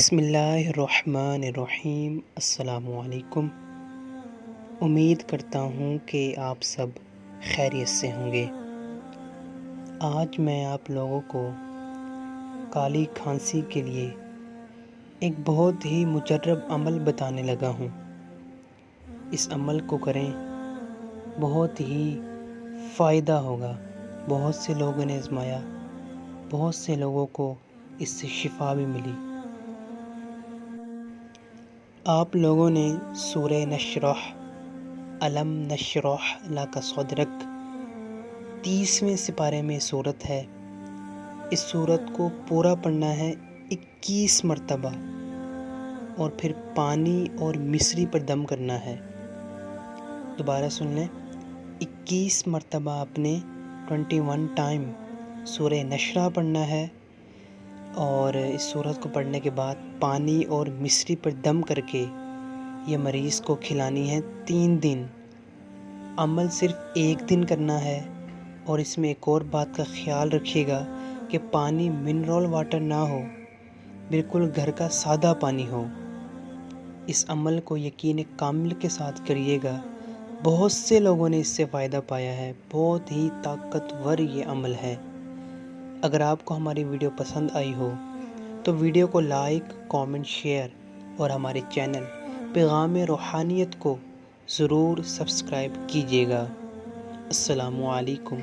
بسم اللہ الرحمن الرحیم۔ السلام علیکم۔ امید کرتا ہوں کہ آپ سب خیریت سے ہوں گے۔ آج میں آپ لوگوں کو کالی کھانسی کے لیے ایک بہت ہی مجرب عمل بتانے لگا ہوں۔ اس عمل کو کریں، بہت ہی فائدہ ہوگا۔ بہت سے لوگوں نے آزمایا، بہت سے لوگوں کو اس سے شفا بھی ملی۔ آپ لوگوں نے سورہ نشرح الم نشرح لک صدرک 30ویں سپارے میں سورت ہے، اس سورت کو پورا پڑھنا ہے 21 مرتبہ، اور پھر پانی اور مصری پر دم کرنا ہے۔ دوبارہ سن لیں، 21 مرتبہ آپ نے 21 ٹائم سورہ نشرح پڑھنا ہے، اور اس سورت کو پڑھنے کے بعد پانی اور مصری پر دم کر کے یہ مریض کو کھلانی ہے 3 دن۔ عمل صرف 1 دن کرنا ہے، اور اس میں ایک اور بات کا خیال رکھیے گا کہ پانی منرل واٹر نہ ہو، بالکل گھر کا سادہ پانی ہو۔ اس عمل کو یقین کامل کے ساتھ کریے گا۔ بہت سے لوگوں نے اس سے فائدہ پایا ہے، بہت ہی طاقتور یہ عمل ہے۔ اگر آپ کو ہماری ویڈیو پسند آئی ہو تو ویڈیو کو لائک، کامنٹ، شیئر، اور ہمارے چینل پیغام روحانیت کو ضرور سبسکرائب کیجیے گا۔ السلام علیکم۔